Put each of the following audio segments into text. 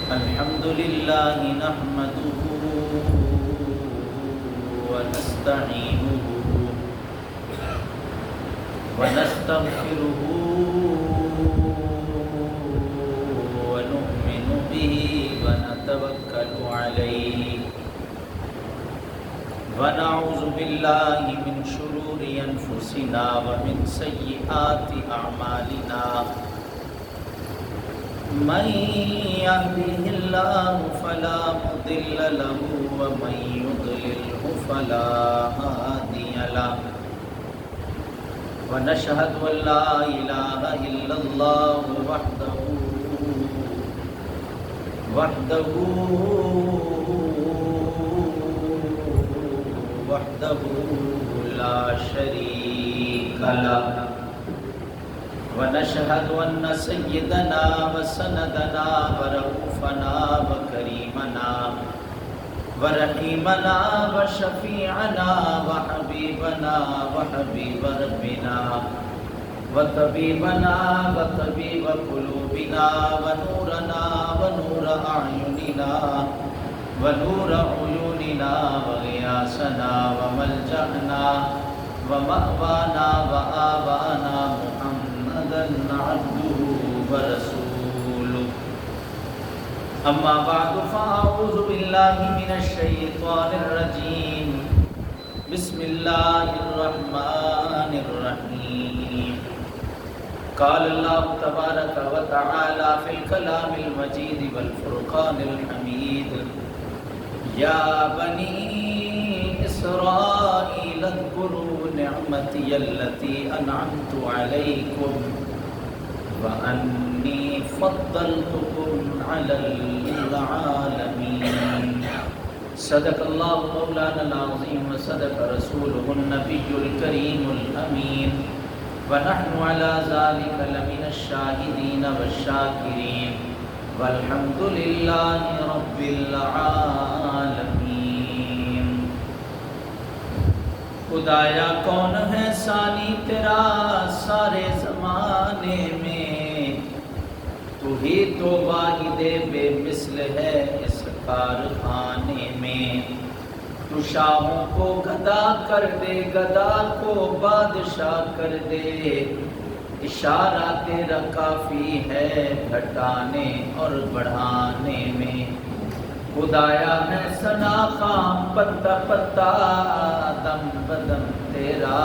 الحمد لله نحمده ونستعينه ونستغفره ونؤمن به ونتوكل عليه ونعوذ بالله من شرور أنفسنا ومن سيئات أعمالنا من يهده الله فلا مضل له ومن يضلله فلا هادي له ونشهد أن لا إله إلا الله وحده لا شريك له ونشهد أن سيدنا وسندنا ورؤوفنا وكريمنا ورحيمنا وشفيعنا وحبيبنا وحبيب ربنا وطبيبنا وطبيب قلوبنا ونورنا ونور أعيننا ونور عيوننا وغياثنا وملجأنا ومأوانا وآبانا محمدا عبده ورسوله أما بعد فأعوذ بالله من الشيطان الرجيم بسم الله الرحمن الرحيم قال الله تبارك وتعالى في الكلام المجيد والفرقان الحميد يا بني إسرائيل اذكروا نعمتي التي أنعمت عليكم وأني فضلتكم على العالمين صدق الله مولانا العظيم وصدق رسوله النبي الكريم الأمين ونحن على ذلك لمن الشاهدين والشاكرين والحمد لله رب العالمين خدایا کون ہے ثانی تیرا سارے زمانے میں تو ہی تو واحد بے مثل ہے اس کارخانے میں تو شاہوں کو گدا کر دے گدا کو بادشاہ کر دے اشارہ تیرا کافی ہے گھٹانے اور بڑھانے میں خدایا ہے ثنا خام پتا پتا دم بدم تیرا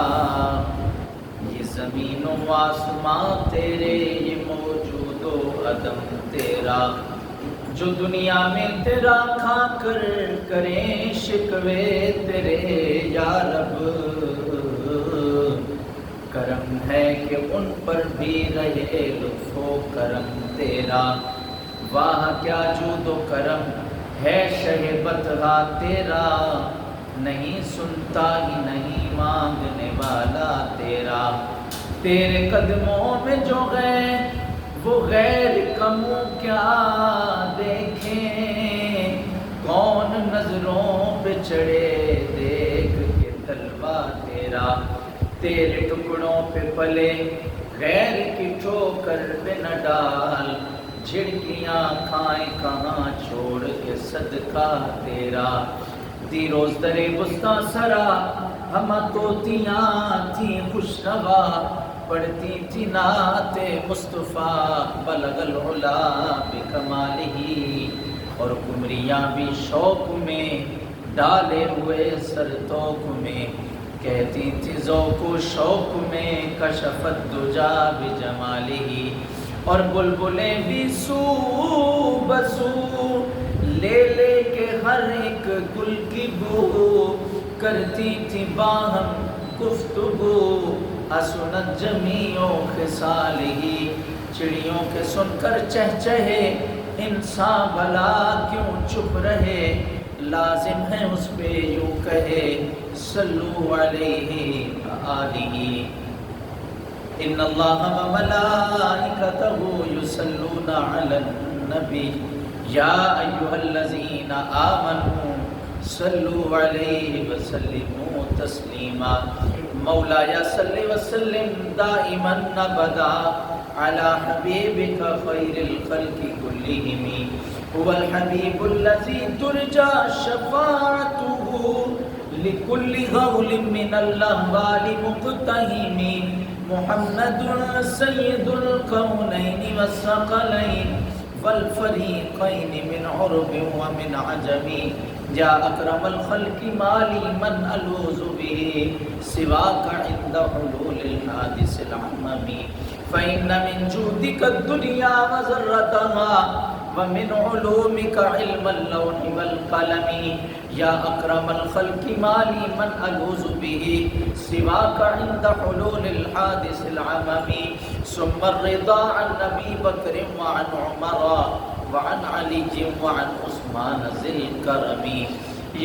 یہ زمین و آسمان تیرے یہ موجود و عدم تیرا جو دنیا میں تیرا کھا کر کریں شکوے تیرے یا رب کرم ہے کہ ان پر بھی رہے لطف و کرم تیرا واہ کیا جود و کرم ہے شہبت ہا تیرا نہیں سنتا ہی نہیں مانگنے والا تیرا تیرے قدموں میں جو گئے وہ غیر کموں کیا دیکھیں کون نظروں پہ چڑھے دیکھ کے تلوا تیرا تیرے ٹکڑوں پہ پلے غیر کی ٹھوکر پہ نہ ڈال جھڑکیاں کھائیں کہاں چھوڑ کے صدقہ تیرا تیروز درے بستہ سرا ہم توتیاں تھیں خوشنوا پڑھتی تھی نعت مصطفیٰ بلغ العلا بکمالہ اور قمریاں بھی شوق میں ڈالے ہوئے سر توق میں کہتی تھی ذوق و شوق میں کشفت دجا بجمالہ اور بلبلیں بھی سو بسو لے لے کے ہر ایک گل کی بو کرتی تھی باہم گفتگو اسنت جمیع خصالہ چڑیوں کے سن کر چہچہے انسان بھلا کیوں چپ رہے لازم ہے اس پہ یوں کہے صلو علیہ وآلہ ان اللہ وملائکتہ یصلون علی النبی یا ایھا الذین آمنوا صلو علیہ وسلموا تسلیما مولایا صلی وسلم دائما ابدا على حبيبك خير الخلق كلهم هو الحبيب الذي ترجى شفاعته لكل غول من الأهوال مقتهم محمد سيد الكونين والثقلين والفريقين من عرب ومن عجم يا أكرم الخلق ما لي من ألوذ به سواك عند حلول الحادث العمم فإن من جودك الدنيا وذرتها ومن علومك علم اللوح والقلم يا أكرم الخلق ما لي من ألوذ به سواك عند حلول الحادث العمم ثم الرضا عن أبي بكر وعن عمر وعن علي وعن عثمان ذي الكرم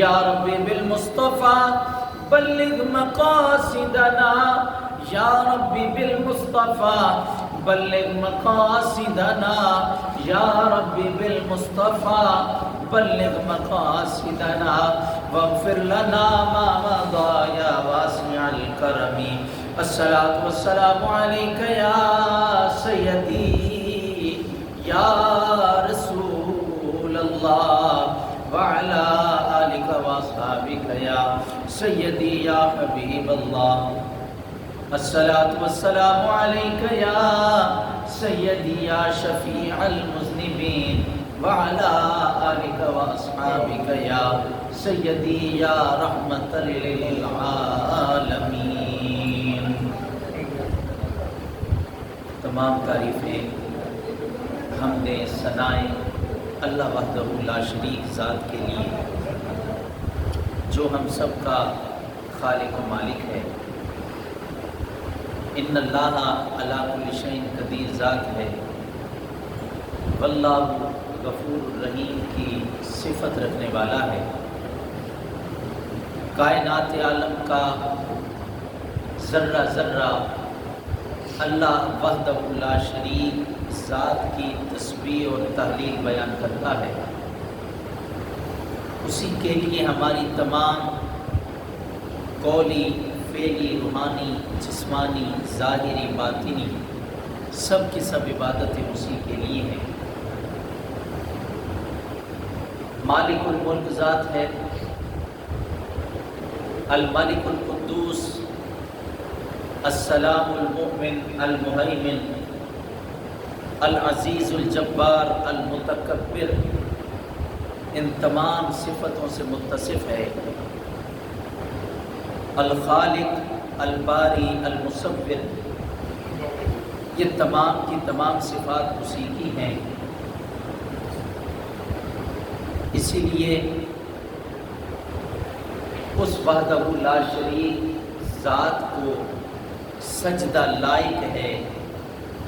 يا ربي بالمصطفى بلغ مقاصدنا يا ربي بالمصطفى بلغ مقاصدنا يا ربي بالمصطفى بلغ مقاصدنا واغفر لنا ما مضى يا واسع الكرم الصلاة والسلام عليك يا سيدي يا رسول الله وعلى آلك وأصحابك يا سيدي يا حبيب الله الصلاة والسلام عليك يا سيدي يا شفيع المذنبين وعلى آلك وأصحابك يا سيدي يا رحمة للعالمين. تمام تعریفیں حمدیں ثنائیں اللہ وحدہ لا شریک ذات کے لیے جو ہم سب کا خالق و مالک ہے. ان اللہ علی کل شیء قدیر ذات ہے. واللہ غفور الرحیم کی صفت رکھنے والا ہے. کائنات عالم کا ذرہ ذرہ اللہ وحدہ لا شریک ذات کی تسبیح اور تحلیل بیان کرتا ہے. اسی کے لیے ہماری تمام قولی فعلی روحانی جسمانی ظاہری باطنی سب کی سب عبادتیں اسی کے لیے ہیں. مالک الملک ذات ہے. الملک القدوس السلام المؤمن المہیمن العزیز الجبار المتکبر ان تمام صفتوں سے متصف ہے. الخالق الباری المصور یہ تمام کی تمام صفات اسی کی ہیں. اسی لیے اس وحدہ لا شریک ذات کو سجدہ لائق ہے,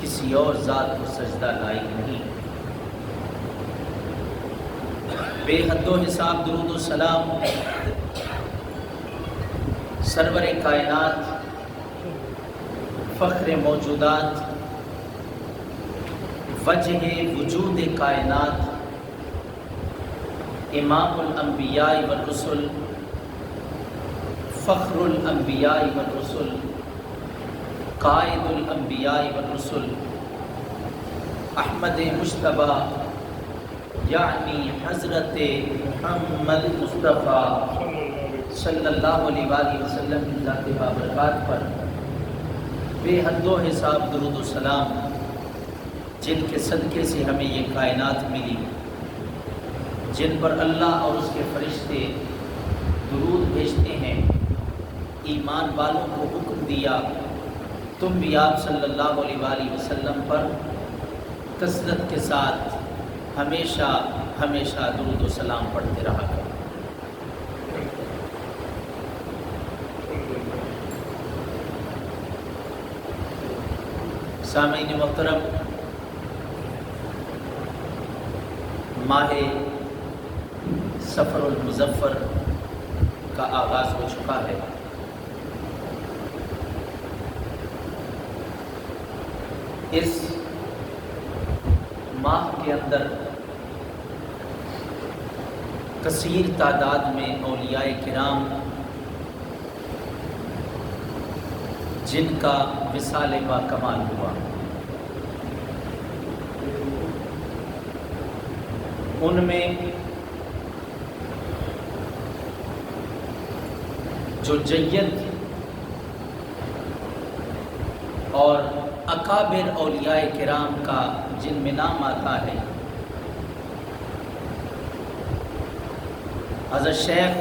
کسی اور ذات کو سجدہ لائق نہیں. بے حد و حساب درود و سلام سرور کائنات فخر موجودات وجہ وجود کائنات امام الانبیاء والرسل فخر الانبیاء والرسل قائد الانبیاء والرسل احمد مجتبی یعنی حضرت محمد مصطفیٰ صلی اللہ علیہ وآلہ وسلم کی ذات بابرکات پر بے حد و حساب درود و سلام جن کے صدقے سے ہمیں یہ کائنات ملی, جن پر اللہ اور اس کے فرشتے درود بھیجتے ہیں. ایمان والوں کو حکم دیا تم بھی آپ صلی اللہ علیہ وآلہ وسلم پر کثرت کے ساتھ ہمیشہ ہمیشہ درود و سلام پڑھتے رہا کرو. سامعین محترم, ماہ سفر المظفر کا آغاز ہو چکا ہے. اس ماہ کے اندر کثیر تعداد میں اولیاء کرام جن کا وصال با کمال ہوا, ان میں جو جید اور اکابر اولیاء کرام کا جن میں نام آتا ہے، حضرت شیخ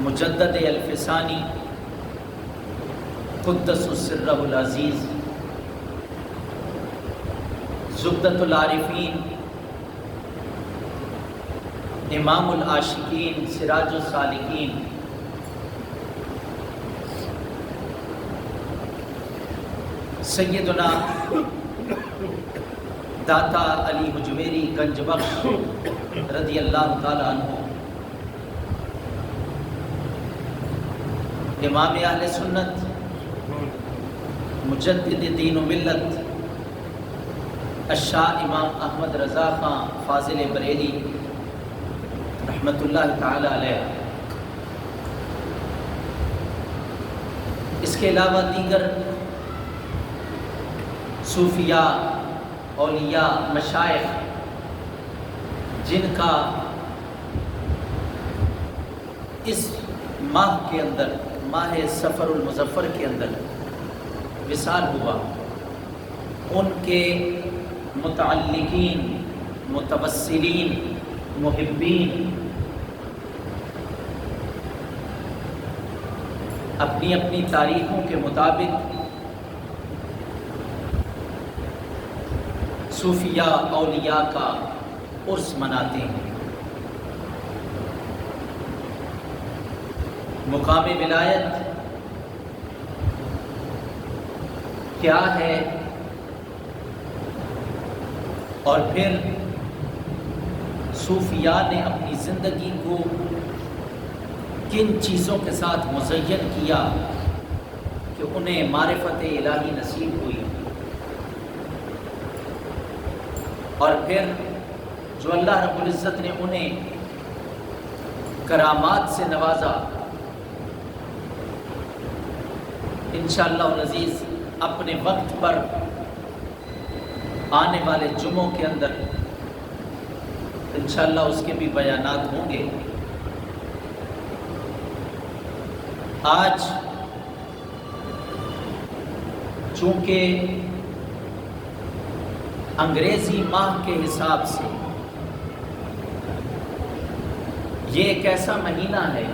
مجدد الفسانی قدس سرہ العزیز، زبدۃ العارفین، امام العاشقین، سراج السالکین، سیدنا داتا علی حجویری گنج بخش رضی اللہ تعالی عنہ، امام اہل سنت مجدد دین و ملت الشاہ امام احمد رضا خان فاضل بریلی رحمۃ اللہ تعالی علیہ، اس کے علاوہ دیگر صوفیاء، اولیاء، مشائخ جن کا اس ماہ کے اندر، ماہ سفر المظفر کے اندر وصال ہوا، ان کے متعلقین، متوسلین، محبین اپنی اپنی تاریخوں کے مطابق صوفیاء، اولیاء کا عرس مناتے ہیں۔ مقام ولایت کیا ہے اور پھر صوفیاء نے اپنی زندگی کو کن چیزوں کے ساتھ مزین کیا کہ انہیں معرفت الہی نصیب ہوئی، اور پھر جو اللہ رب العزت نے انہیں کرامات سے نوازا، انشاءاللہ العزیز اپنے وقت پر آنے والے جمعوں کے اندر انشاءاللہ اس کے بھی بیانات ہوں گے۔ آج چونکہ انگریزی ماہ کے حساب سے یہ ایک ایسا مہینہ ہے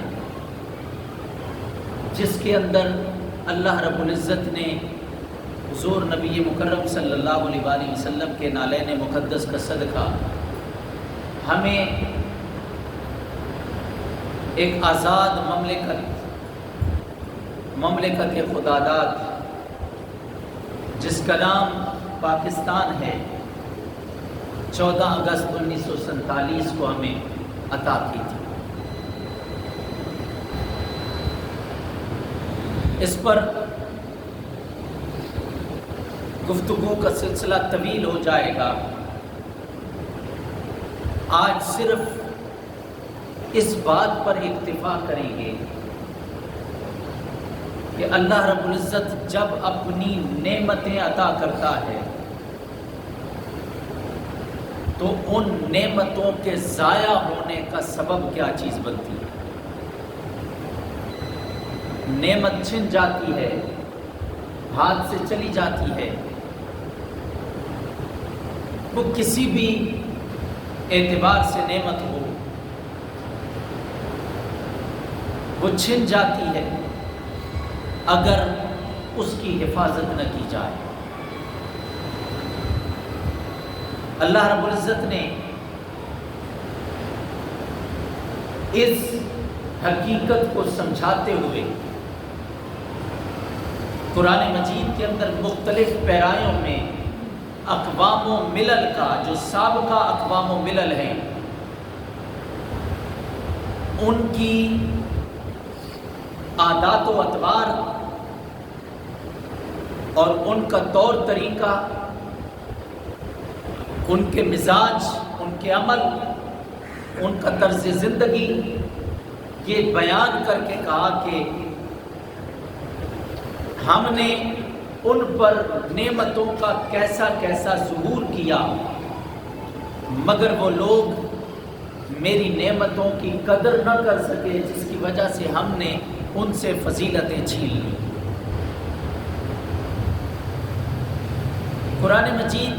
جس کے اندر اللہ رب العزت نے حضور نبی مکرم صلی اللہ علیہ وآلہ وسلم کے نالین مقدس کا صدقہ ہمیں ایک آزاد مملکت خداداد جس کا نام پاکستان ہے، 14 اگست 1947 کو ہمیں عطا کی تھی۔ اس پر گفتگو کا سلسلہ طویل ہو جائے گا، آج صرف اس بات پر اکتفا کریں گے کہ اللہ رب العزت جب اپنی نعمتیں عطا کرتا ہے تو ان نعمتوں کے ضائع ہونے کا سبب کیا چیز بنتی ہے۔ نعمت چھن جاتی ہے، ہاتھ سے چلی جاتی ہے، وہ کسی بھی اعتبار سے نعمت ہو، وہ چھن جاتی ہے اگر اس کی حفاظت نہ کی جائے۔ اللہ رب العزت نے اس حقیقت کو سمجھاتے ہوئے قرآن مجید کے اندر مختلف پیرایوں میں اقوام و ملل کا، جو سابقہ اقوام و ملل ہیں، ان کی عادات و اطوار اور ان کا طور طریقہ، ان کے مزاج، ان کے عمل، ان کا طرز زندگی، یہ بیان کر کے کہا کہ ہم نے ان پر نعمتوں کا کیسا کیسا ظہور کیا، مگر وہ لوگ میری نعمتوں کی قدر نہ کر سکے، جس کی وجہ سے ہم نے ان سے فضیلتیں چھین لی۔ قرآن مجید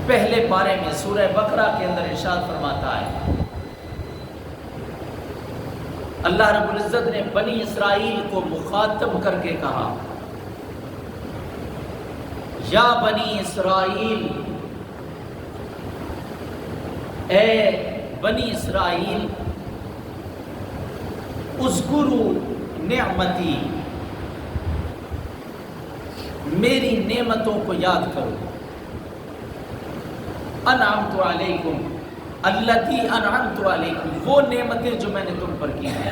پہلے پارے میں سورہ بقرہ کے اندر ارشاد فرماتا ہے، اللہ رب العزت نے بنی اسرائیل کو مخاطب کر کے کہا، یا بنی اسرائیل، اے بنی اسرائیل، اذکروا نعمتی، میری نعمتوں کو یاد کرو، انعمت علیکم التی انعمت علیکم، وہ نعمتیں جو میں نے تم پر کی ہیں۔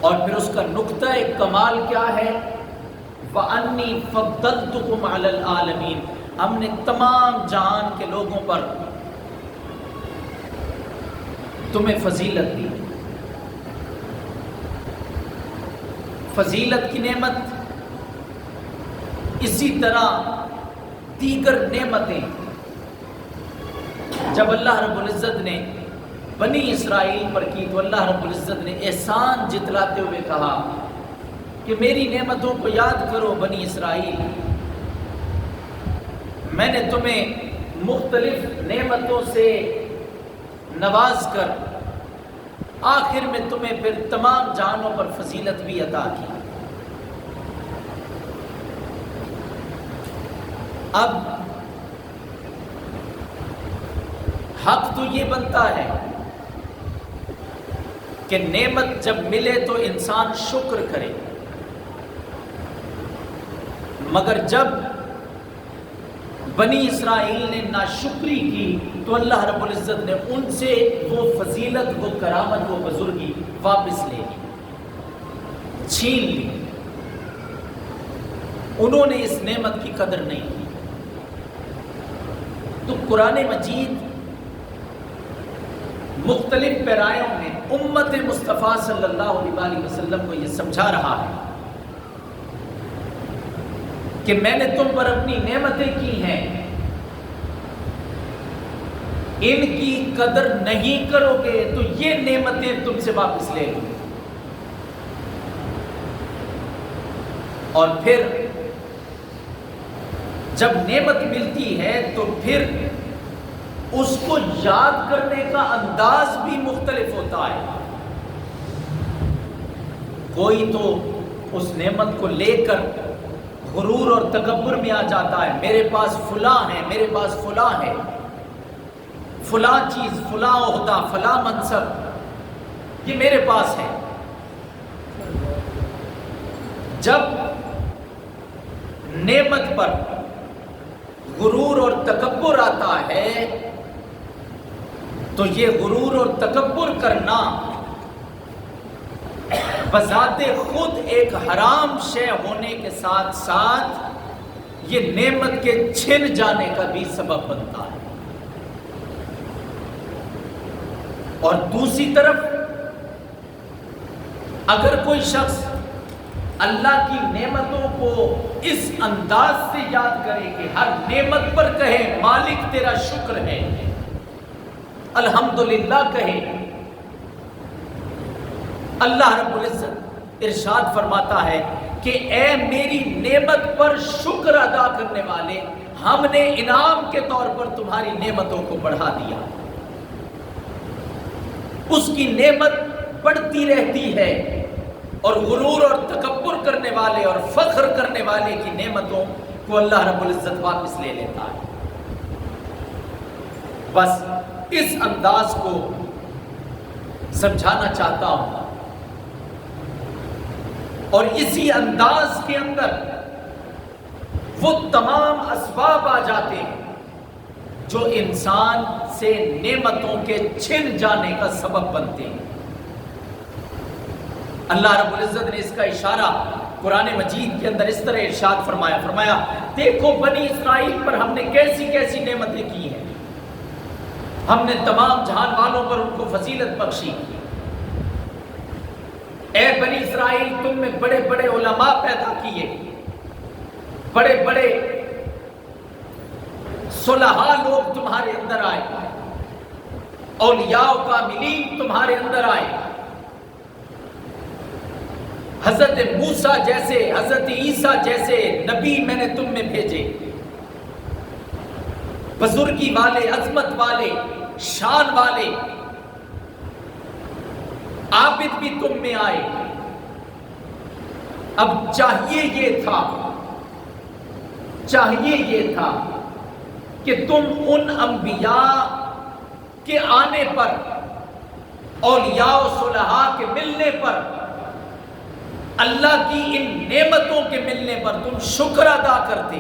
اور پھر اس کا نقطہ کمال کیا ہے؟ وَأَنِّي فَضَّلْتُكُمْ عَلَى الْعَالَمِينَ، ہم نے تمام جہان کے لوگوں پر تمہیں فضیلت دی۔ فضیلت کی نعمت، اسی طرح دیگر نعمتیں جب اللہ رب العزت نے بنی اسرائیل پر کی تو اللہ رب العزت نے احسان جتلاتے ہوئے کہا کہ میری نعمتوں کو یاد کرو بنی اسرائیل، میں نے تمہیں مختلف نعمتوں سے نواز کر آخر میں تمہیں پھر تمام جہانوں پر فضیلت بھی عطا کی۔ اب حق تو یہ بنتا ہے کہ نعمت جب ملے تو انسان شکر کرے، مگر جب بنی اسرائیل نے ناشکری کی تو اللہ رب العزت نے ان سے وہ فضیلت، وہ کرامت، وہ بزرگی واپس لے لی، چھین لی۔ انہوں نے اس نعمت کی قدر نہیں کی۔ تو قرآن مجید مختلف پیرایوں میں امت مصطفیٰ صلی اللہ علیہ وسلم کو یہ سمجھا رہا ہے کہ میں نے تم پر اپنی نعمتیں کی ہیں، ان کی قدر نہیں کرو گے تو یہ نعمتیں تم سے واپس لے لوں۔ اور پھر جب نعمت ملتی ہے تو پھر اس کو یاد کرنے کا انداز بھی مختلف ہوتا ہے۔ کوئی تو اس نعمت کو لے کر غرور اور تکبر میں آ جاتا ہے، میرے پاس فلاں ہے، میرے پاس فلاں ہے، فلاں چیز، فلاں عہدہ، فلاں منصب یہ میرے پاس ہے۔ جب نعمت پر غرور اور تکبر آتا ہے تو یہ غرور اور تکبر کرنا بذات خود ایک حرام شے ہونے کے ساتھ ساتھ یہ نعمت کے چھن جانے کا بھی سبب بنتا ہے۔ اور دوسری طرف اگر کوئی شخص اللہ کی نعمتوں کو اس انداز سے یاد کرے کہ ہر نعمت پر کہے مالک تیرا شکر ہے، الحمدللہ کہے، اللہ رب العزت ارشاد فرماتا ہے کہ اے میری نعمت پر شکر ادا کرنے والے، ہم نے انعام کے طور پر تمہاری نعمتوں کو بڑھا دیا۔ اس کی نعمت بڑھتی رہتی ہے، اور غرور اور تکبر کرنے والے اور فخر کرنے والے کی نعمتوں کو اللہ رب العزت واپس لے لیتا ہے۔ بس اس انداز کو سمجھانا چاہتا ہوں، اور اسی انداز کے اندر وہ تمام اسباب آ جاتے ہیں جو انسان سے نعمتوں کے چھن جانے کا سبب بنتے ہیں۔ اللہ رب العزت نے اس کا اشارہ قرآن مجید کے اندر اس طرح ارشاد فرمایا دیکھو بنی اسرائیل پر ہم نے کیسی کیسی نعمتیں کی ہیں، ہم نے تمام جہان والوں پر ان کو فضیلت بخشی۔ اے بنی اسرائیل، تم میں بڑے بڑے علماء پیدا کیے، بڑے بڑے صلحاء لوگ تمہارے اندر آئے، اولیاء و کاملین تمہارے اندر آئے، حضرت موسیٰ جیسے، حضرت عیسیٰ جیسے نبی میں نے تم میں بھیجے، بزرگی والے، عظمت والے، شان والے، عابد بھی تم میں آئے۔ اب چاہیے یہ تھا کہ تم ان انبیاء کے آنے پر، اولیاء و صلحاء کے ملنے پر، اللہ کی ان نعمتوں کے ملنے پر تم شکر ادا کرتے۔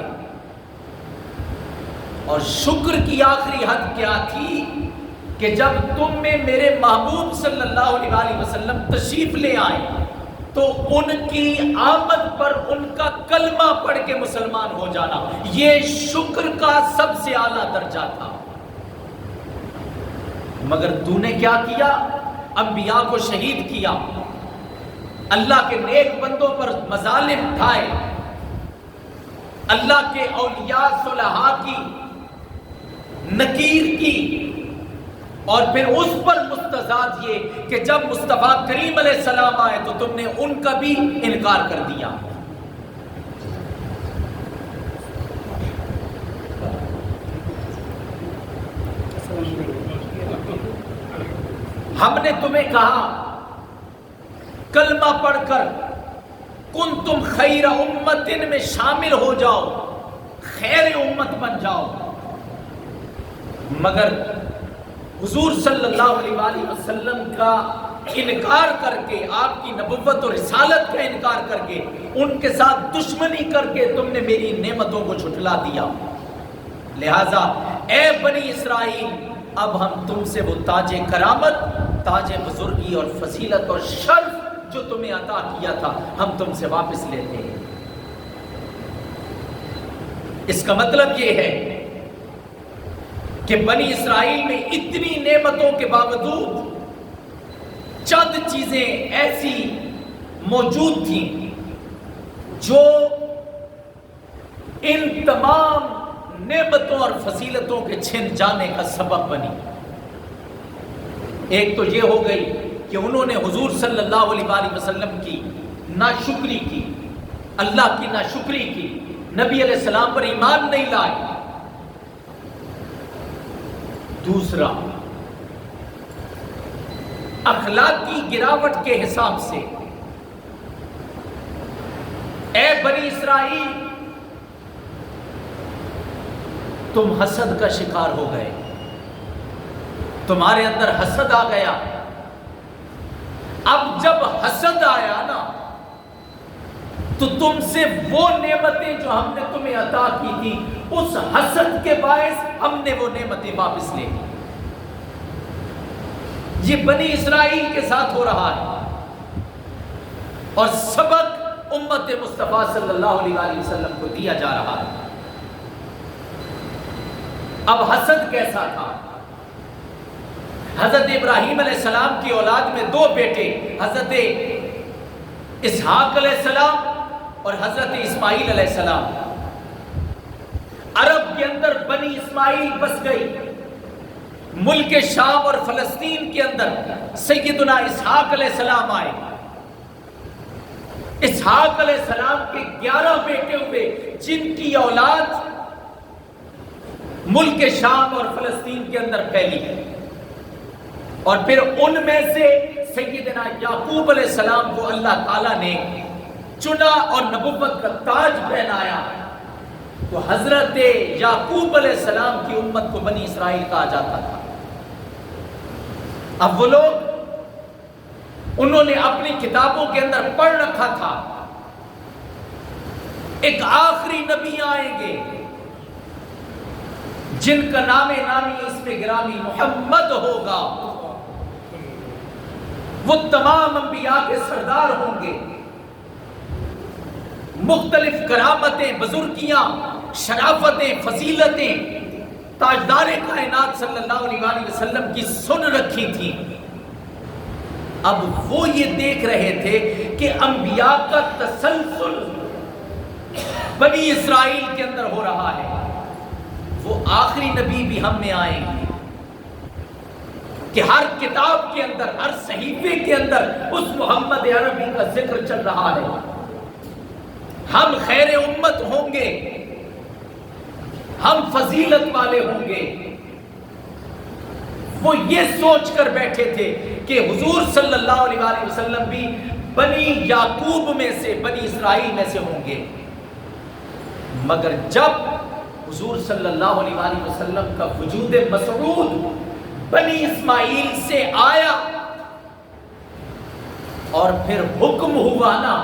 اور شکر کی آخری حد کیا تھی کہ جب تم میں میرے محبوب صلی اللہ علیہ وسلم تشریف لے آئے تو ان کی آمد پر ان کا کلمہ پڑھ کے مسلمان ہو جانا، یہ شکر کا سب سے اعلیٰ درجہ تھا۔ مگر تو نے کیا کیا؟ انبیاء کو شہید کیا، اللہ کے نیک بندوں پر مظالم اٹھائے، اللہ کے اولیاء صلحاء کی نکیر کی، اور پھر اس پر مستزاد یہ کہ جب مصطفیٰ کریم علیہ السلام آئے تو تم نے ان کا بھی انکار کر دیا۔ ہم نے تمہیں کہا کلمہ پڑھ کر کنتم خیر امت میں شامل ہو جاؤ، خیر امت بن جاؤ، مگر حضور صلی اللہ علیہ وسلم کا انکار کر کے، آپ کی نبوت اور رسالت کا انکار کر کے، ان کے ساتھ دشمنی کر کے تم نے میری نعمتوں کو جھٹلا دیا۔ لہذا اے بنی اسرائیل، اب ہم تم سے وہ تاج کرامت، تاج بزرگی اور فضیلت اور شرف جو تمہیں عطا کیا تھا، ہم تم سے واپس لیتے ہیں۔ اس کا مطلب یہ ہے کہ بنی اسرائیل میں اتنی نعمتوں کے باوجود چند چیزیں ایسی موجود تھیں جو ان تمام نعمتوں اور فضیلتوں کے چھن جانے کا سبب بنی۔ ایک تو یہ ہو گئی کہ انہوں نے حضور صلی اللہ علیہ وسلم کی ناشکری کی، اللہ کی ناشکری کی، نبی علیہ السلام پر ایمان نہیں لائے۔ دوسرا، اخلاقی گراوٹ کے حساب سے اے بنی اسرائیل، تم حسد کا شکار ہو گئے، تمہارے اندر حسد آ گیا۔ اب جب حسد آیا نا تو تم سے وہ نعمتیں جو ہم نے تمہیں عطا کی تھی، اس حسد کے باعث ہم نے وہ نعمتیں واپس لے لی۔ یہ بنی اسرائیل کے ساتھ ہو رہا ہے، اور سبق امت مصطفیٰ صلی اللہ علیہ وسلم کو دیا جا رہا ہے۔ اب حسد کیسا تھا؟ حضرت ابراہیم علیہ السلام کی اولاد میں دو بیٹے، حضرت اسحاق علیہ السلام اور حضرت اسماعیل علیہ السلام۔ عرب کے اندر بنی اسماعیل بس گئی، ملک شام اور فلسطین کے اندر سیدنا اسحاق علیہ السلام آئے۔ اسحاق علیہ السلام کے 11 بیٹے ہوئے، جن کی اولاد ملک شام اور فلسطین کے اندر پھیلی ہے، اور پھر ان میں سے سیدنا یعقوب علیہ السلام کو اللہ تعالیٰ نے چنا اور نبوت کا تاج پہنایا۔ تو حضرت یعقوب علیہ السلام کی امت کو بنی اسرائیل کہا جاتا تھا۔ اب وہ لوگ، انہوں نے اپنی کتابوں کے اندر پڑھ رکھا تھا ایک آخری نبی آئیں گے جن کا نام نامی اس میں گرامی محمد ہوگا، وہ تمام انبیاء کے سردار ہوں گے، مختلف کرامتیں، بزرگیاں، شرافتیں، فضیلتیں تاجدار کائنات صلی اللہ علیہ وسلم کی سن رکھی تھی۔ اب وہ یہ دیکھ رہے تھے کہ انبیاء کا تسلسل بنی اسرائیل کے اندر ہو رہا ہے۔ وہ آخری نبی بھی ہم میں آئیں گے کہ ہر کتاب کے اندر، ہر صحیفے کے اندر اس محمد عربی کا ذکر چل رہا ہے. ہم خیر امت ہوں گے، ہم فضیلت والے ہوں گے. وہ یہ سوچ کر بیٹھے تھے کہ حضور صلی اللہ علیہ وآلہ وسلم بھی بنی یعقوب میں سے، بنی اسرائیل میں سے ہوں گے. مگر جب حضور صلی اللہ علیہ وآلہ وسلم کا وجود مسعود بنی اسماعیل سے آیا اور پھر حکم ہوا نا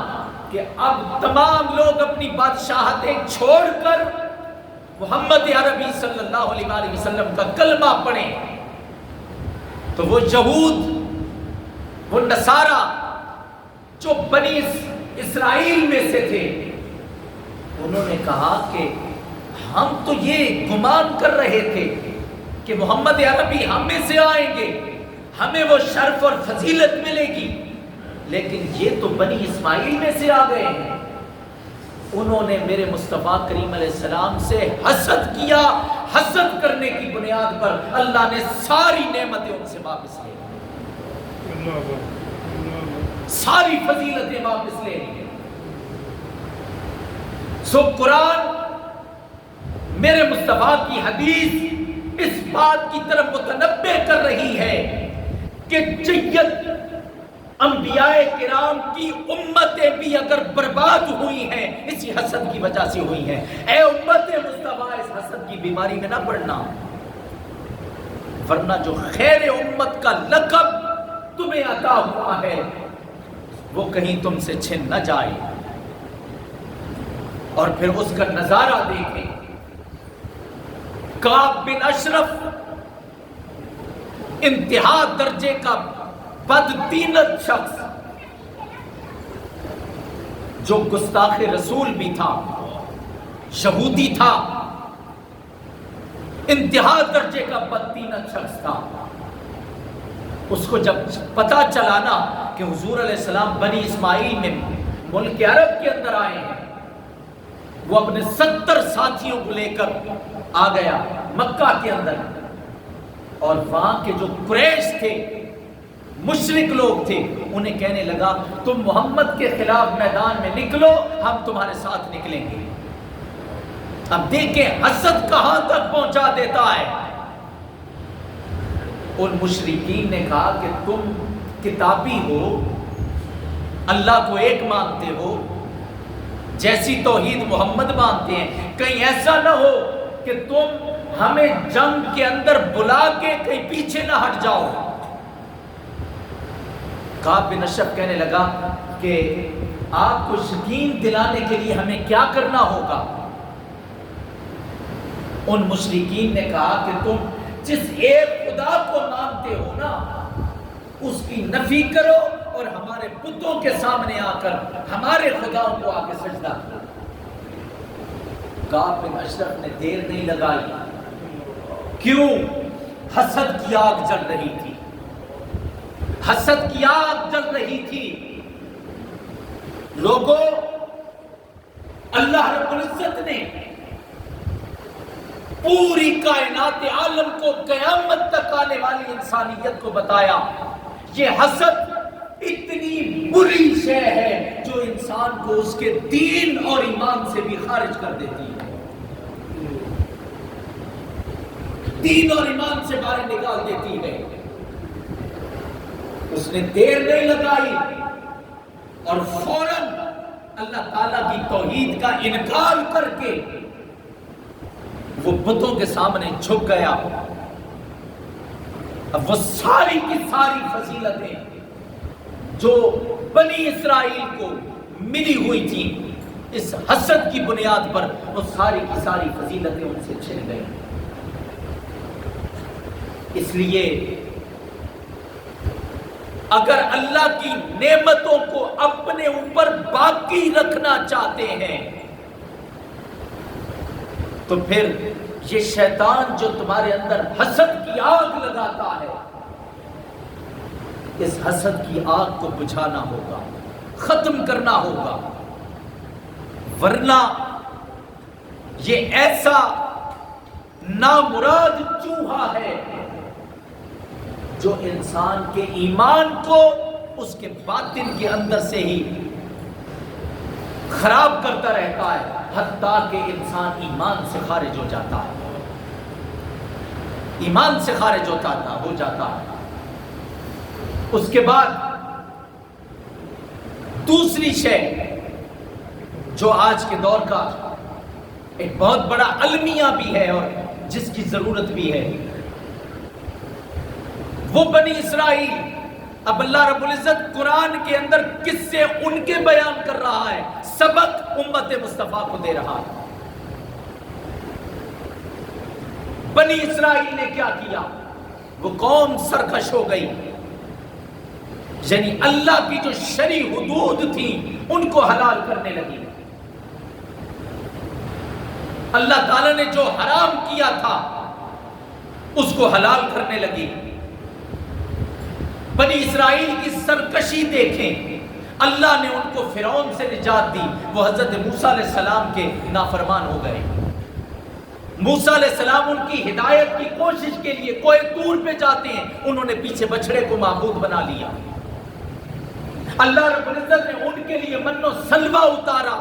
کہ اب تمام لوگ اپنی بادشاہتیں چھوڑ کر محمد عربی صلی اللہ علیہ وآلہ وسلم کا کلمہ پڑھیں، تو وہ یہود، وہ نصارہ جو بنی اسرائیل میں سے تھے، انہوں نے کہا کہ ہم تو یہ گمان کر رہے تھے کہ محمد عربی ہم میں سے آئیں گے، ہمیں وہ شرف اور فضیلت ملے گی، لیکن یہ تو بنی اسماعیل میں سے آ گئے ہیں. انہوں نے میرے مصطفیٰ کریم علیہ السلام سے حسد کیا. حسد کرنے کی بنیاد پر اللہ نے ساری نعمتیں ان سے واپس لے لی، ساری فضیلتیں واپس لے لی. سو قرآن، میرے مصطفیٰ کی حدیث اس بات کی طرف متنبہ کر رہی ہے کہ جید انبیاء کرام کی امتیں بھی اگر برباد ہوئی ہیں اسی حسد کی وجہ سے ہوئی ہیں. اے امت مصطفیٰ، اس حسد کی بیماری میں نہ پڑنا، ورنہ جو خیر امت کا لقب تمہیں عطا ہوا ہے وہ کہیں تم سے چھن نہ جائے. اور پھر اس کا نظارہ دیکھیں. کعب بن اشرف انتہا درجے کا بددینت شخص، جو گستاخ رسول بھی تھا، یہودی تھا، انتہا درجے کا بددینت شخص تھا. اس کو جب پتا چلا نا کہ حضور علیہ السلام بنی اسماعیل میں ملک عرب کے اندر آئے ہیں، وہ اپنے 70 ساتھیوں کو لے کر آ گیا مکہ کے اندر. اور وہاں کے جو قریش تھے، مشرک لوگ تھے، انہیں کہنے لگا تم محمد کے خلاف میدان میں نکلو، ہم تمہارے ساتھ نکلیں گے. اب دیکھیں حسد کہاں تک پہنچا دیتا ہے. ان مشرکین نے کہا کہ تم کتابی ہو، اللہ کو ایک مانتے ہو، جیسی توحید محمد مانتے ہیں، کہیں ایسا نہ ہو کہ تم ہمیں جنگ کے اندر بلا کے کہیں پیچھے نہ ہٹ جاؤ. کعب بن اشرف کہنے لگا کہ آپ کو یقین دلانے کے لیے ہمیں کیا کرنا ہوگا. ان مشرکین نے کہا کہ تم جس ایک خدا کو مانتے ہو نا اس کی نفی کرو اور ہمارے بتوں کے سامنے آ کر ہمارے خداؤں کو آ کے سجدہ کرو. کعب بن اشرف نے دیر نہیں لگائی. کیوں؟ حسد کی آگ جل رہی تھی، حسد کی آگ جل رہی تھی. لوگوں، اللہ رب العزت نے پوری کائنات عالم کو، قیامت تک آنے والی انسانیت کو بتایا یہ حسد اتنی بری شے ہے جو انسان کو اس کے دین اور ایمان سے بھی خارج کر دیتی ہے، دین اور ایمان سے باہر نکال دیتی ہے. اس نے دیر نہیں لگائی اور فوراً اللہ تعالیٰ کی توحید کا انکار کر کے وہ بتوں کے سامنے جھک گیا. اب وہ ساری کی ساری فضیلتیں جو بنی اسرائیل کو ملی ہوئی تھی اس حسد کی بنیاد پر، وہ ساری کی ساری فضیلتیں ان سے چھن گئی. اس لیے اگر اللہ کی نعمتوں کو اپنے اوپر باقی رکھنا چاہتے ہیں تو پھر یہ شیطان جو تمہارے اندر حسد کی آگ لگاتا ہے، اس حسد کی آگ کو بجھانا ہوگا، ختم کرنا ہوگا. ورنہ یہ ایسا نامراد چوہا ہے جو انسان کے ایمان کو اس کے باطن کے اندر سے ہی خراب کرتا رہتا ہے، حتیٰ کہ انسان ایمان سے خارج ہو جاتا ہے، ایمان سے خارج ہو جاتا ہے۔ اس کے بعد دوسری شے جو آج کے دور کا ایک بہت بڑا المیہ بھی ہے اور جس کی ضرورت بھی ہے، وہ بنی اسرائیل۔ اب اللہ رب العزت قرآن کے اندر قصے ان کے بیان کر رہا ہے، سبق امت مصطفیٰ کو دے رہا ہے۔ بنی اسرائیل نے کیا کیا؟ وہ قوم سرکش ہو گئی، یعنی اللہ کی جو شرعی حدود تھی ان کو حلال کرنے لگی۔ اللہ تعالیٰ نے جو حرام کیا تھا اس کو حلال کرنے لگی۔ بنی اسرائیل کی سرکشی دیکھیں، اللہ نے ان کو فرعون سے نجات دی، وہ حضرت موسیٰ علیہ السلام کے نافرمان ہو گئے۔ موسیٰ علیہ السلام ان کی ہدایت کی کوشش کے لیے کوہ طور پہ جاتے ہیں، انہوں نے پیچھے بچڑے کو معبود بنا لیا۔ اللہ رب العزت نے ان کے لیے من و سلوہ اتارا،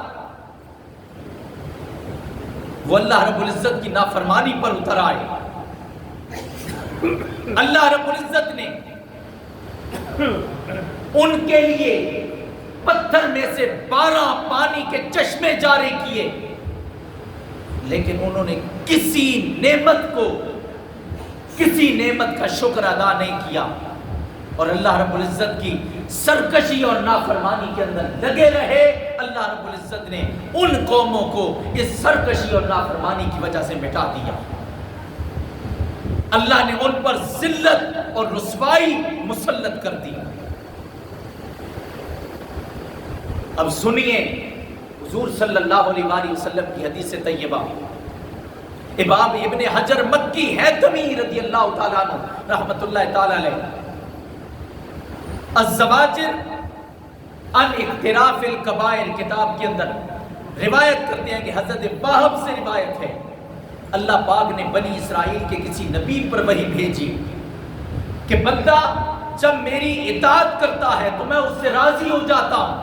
وہ اللہ رب العزت کی نافرمانی پر اتر آئے۔ اللہ رب العزت نے ان کے لیے پتھر میں سے 12 پانی کے چشمے جاری کیے، لیکن انہوں نے کسی نعمت کا شکر ادا نہیں کیا، اور اللہ رب العزت کی سرکشی اور نافرمانی کے اندر لگے رہے۔ اللہ رب العزت نے ان قوموں کو اس سرکشی اور نافرمانی کی وجہ سے مٹا دیا۔ اللہ نے ان پر ذلت اور رسوائی مسلط کر دی۔ اب سنیے حضور صلی اللہ علیہ وآلہ وسلم کی حدیث طیبہ، امام ابن حجر مکی حیثمی رضی اللہ تعالیٰ عنہ رحمت اللہ تعالیٰ علیہ الزواجر عن اقتراف الکبائر کتاب کے اندر روایت کرتے ہیں کہ حضرت واہب سے روایت ہے، اللہ پاک نے بنی اسرائیل کے کسی نبی پر وحی بھیجی کہ بندہ جب میری اطاعت کرتا ہے تو میں اس سے راضی ہو جاتا ہوں،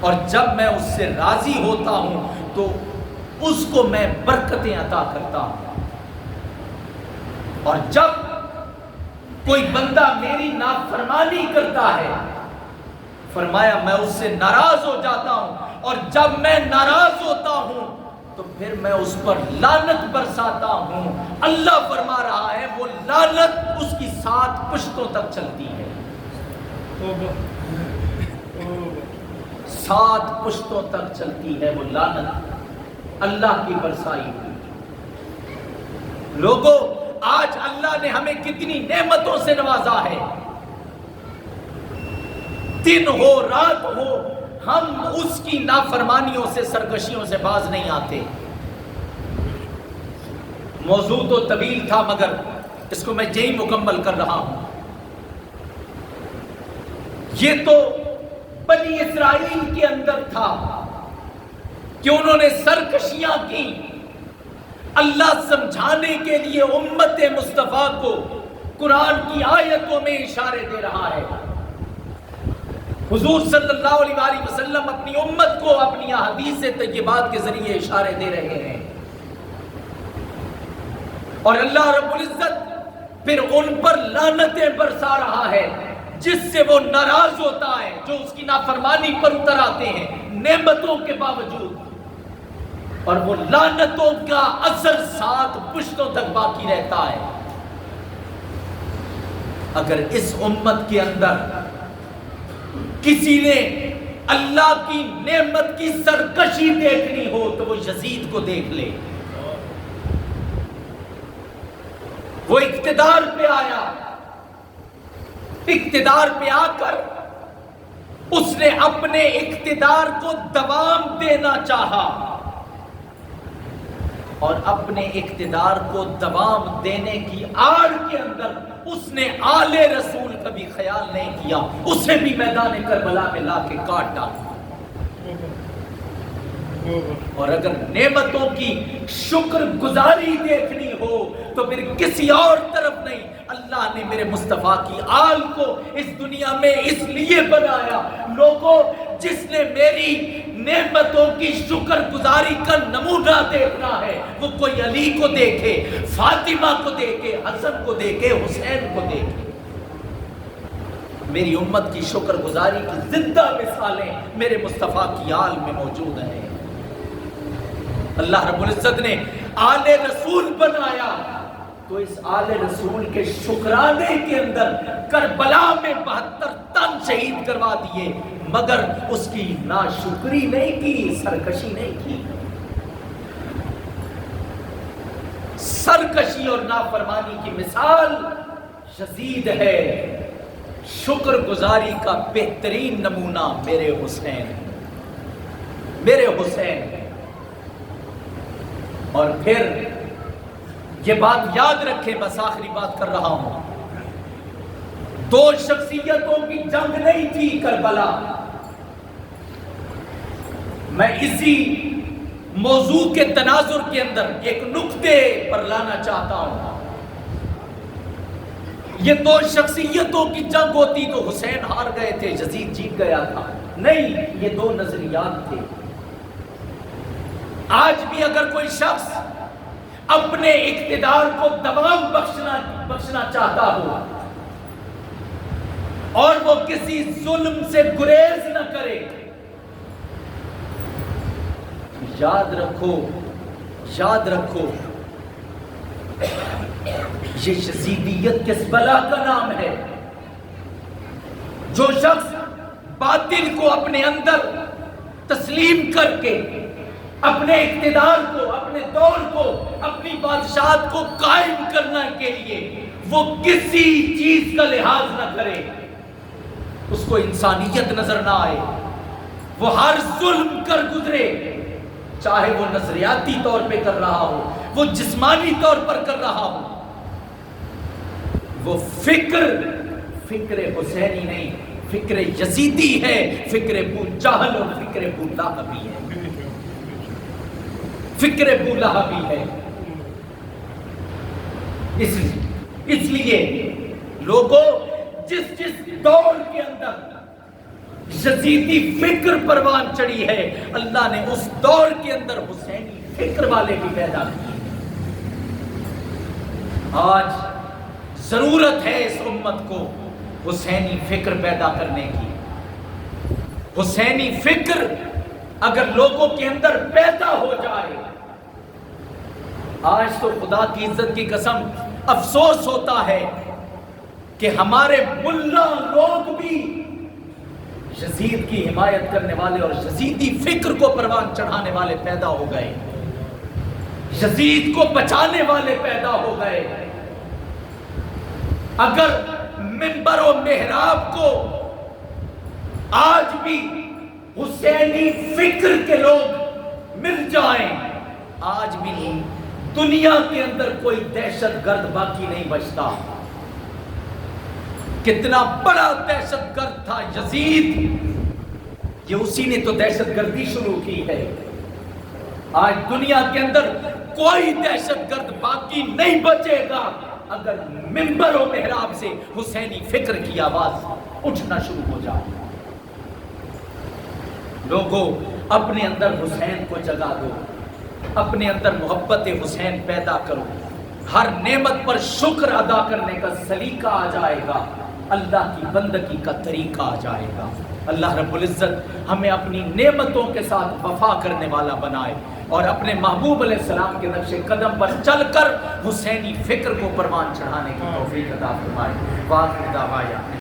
اور جب میں اس سے راضی ہوتا ہوں تو اس کو میں برکتیں عطا کرتا ہوں، اور جب کوئی بندہ میری نافرمانی کرتا ہے، فرمایا میں اس سے ناراض ہو جاتا ہوں، اور جب میں ناراض ہوتا ہوں تو پھر میں اس پر لعنت برساتا ہوں۔ اللہ فرما رہا ہے وہ لعنت اس کی 7 پشتوں تک چلتی ہے، 7 پشتوں تک چلتی ہے وہ لعنت اللہ کی برسائی ہوئی۔ لوگوں، آج اللہ نے ہمیں کتنی نعمتوں سے نوازا ہے، دن ہو رات ہو ہم اس کی نافرمانیوں سے سرکشیوں سے باز نہیں آتے۔ موضوع تو طویل تھا مگر اس کو میں یہی مکمل کر رہا ہوں۔ یہ تو بنی اسرائیل کے اندر تھا کہ انہوں نے سرکشیاں کی۔ اللہ سمجھانے کے لیے امت مصطفیٰ کو قرآن کی آیتوں میں اشارے دے رہا ہے۔ حضور صلی اللہ علیہ وآلہ وسلم اپنی امت کو اپنی احادیث طیبات کے ذریعے اشارے دے رہے ہیں، اور اللہ رب العزت پھر ان پر لعنتیں برسا رہا ہے جس سے وہ ناراض ہوتا ہے، جو اس کی نافرمانی پر اتر آتے ہیں نعمتوں کے باوجود، اور وہ لعنتوں کا اثر 7 پشتوں تک باقی رہتا ہے۔ اگر اس امت کے اندر کسی نے اللہ کی نعمت کی سرکشی دیکھنی ہو تو وہ یزید کو دیکھ لے۔ وہ اقتدار پہ آیا، اقتدار پہ آ کر اس نے اپنے اقتدار کو دوام دینا چاہا، اور اپنے اقتدار کو دوام دینے کی آڑ کے اندر اس نے آل رسول کا بھی خیال نہیں کیا، اسے بھی میدان کربلا میں لا کے کاٹ ڈالا۔ اور اگر نعمتوں کی شکر گزاری دیکھنی ہو تو پھر کسی اور طرف نہیں، اللہ نے میرے مصطفیٰ کی آل کو اس دنیا میں اس لیے بنایا، لوگوں جس نے میری نعمتوں کی شکر گزاری کا نمونہ دیکھنا ہے وہ کوئی علی کو دیکھے، فاطمہ کو دیکھے، حسن کو دیکھے، حسین کو دیکھے۔ میری امت کی شکر گزاری کی زندہ مثالیں میرے مصطفیٰ کی آل میں موجود ہیں۔ اللہ رب العزت نے آل رسول بنایا تو اس آل رسول کے شکرانے کے اندر کربلا میں 72 تن شہید کروا دیے، مگر اس کی ناشکری نہیں کی، سرکشی نہیں کی۔ سرکشی اور نافرمانی کی مثال یزید ہے، شکر گزاری کا بہترین نمونہ میرے حسین، میرے حسین۔ اور پھر یہ بات یاد رکھیں، بس آخری بات کر رہا ہوں، دو شخصیتوں کی جنگ نہیں تھی کربلا۔ میں اسی موضوع کے تناظر کے اندر ایک نقطے پر لانا چاہتا ہوں۔ یہ دو شخصیتوں کی جنگ ہوتی تو حسین ہار گئے تھے، یزید جیت گیا تھا، نہیں، یہ دو نظریات تھے۔ آج بھی اگر کوئی شخص اپنے اقتدار کو دوام بخشنا چاہتا ہو اور وہ کسی ظلم سے گریز نہ کرے، یاد رکھو یہ یزیدیت کس بلا کا نام ہے؟ جو شخص باطل کو اپنے اندر تسلیم کر کے اپنے اقتدار کو، اپنے دور کو، اپنی بادشاہت کو قائم کرنے کے لیے وہ کسی چیز کا لحاظ نہ کرے، اس کو انسانیت نظر نہ آئے، وہ ہر ظلم کر گزرے، چاہے وہ نظریاتی طور پہ کر رہا ہو، وہ جسمانی طور پر کر رہا ہو، وہ فکر حسینی نہیں، فکر یزیدی ہے، فکر ابو جہل اور فکر ابو لہبی ہے، فکر ابو لہبی ہے۔ اس لیے لوگوں جس دور کے اندر یزیدی فکر پروان چڑھی ہے، اللہ نے اس دور کے اندر حسینی فکر والے بھی پیدا کیے۔ آج ضرورت ہے اس امت کو حسینی فکر پیدا کرنے کی۔ حسینی فکر اگر لوگوں کے اندر پیدا ہو جائے، آج تو خدا کی عزت کی قسم افسوس ہوتا ہے کہ ہمارے ملا لوگ بھی یزید کی حمایت کرنے والے اور یزیدی فکر کو پروان چڑھانے والے پیدا ہو گئے، یزید کو بچانے والے پیدا ہو گئے۔ اگر منبر و محراب کو آج بھی حسینی فکر کے لوگ مل جائیں، آج بھی دنیا کے اندر کوئی دہشت گرد باقی نہیں بچتا۔ کتنا بڑا دہشت گرد تھا یزید، یہ اسی نے تو دہشت گردی شروع کی ہے۔ آج دنیا کے اندر کوئی دہشت گرد باقی نہیں بچے گا اگر منبر و محراب سے حسینی فکر کی آواز اٹھنا شروع ہو جائے۔ لوگوں اپنے اندر حسین کو جگا دو، اپنے اندر محبت حسین پیدا کرو، ہر نعمت پر شکر ادا کرنے کا سلیقہ آ جائے گا، اللہ کی بندگی کا طریقہ آ جائے گا۔ اللہ رب العزت ہمیں اپنی نعمتوں کے ساتھ وفا کرنے والا بنائے اور اپنے محبوب علیہ السلام کے نقش قدم پر چل کر حسینی فکر کو پروان چڑھانے کی توفیق عطا فرمائے۔ وآخر دعوانا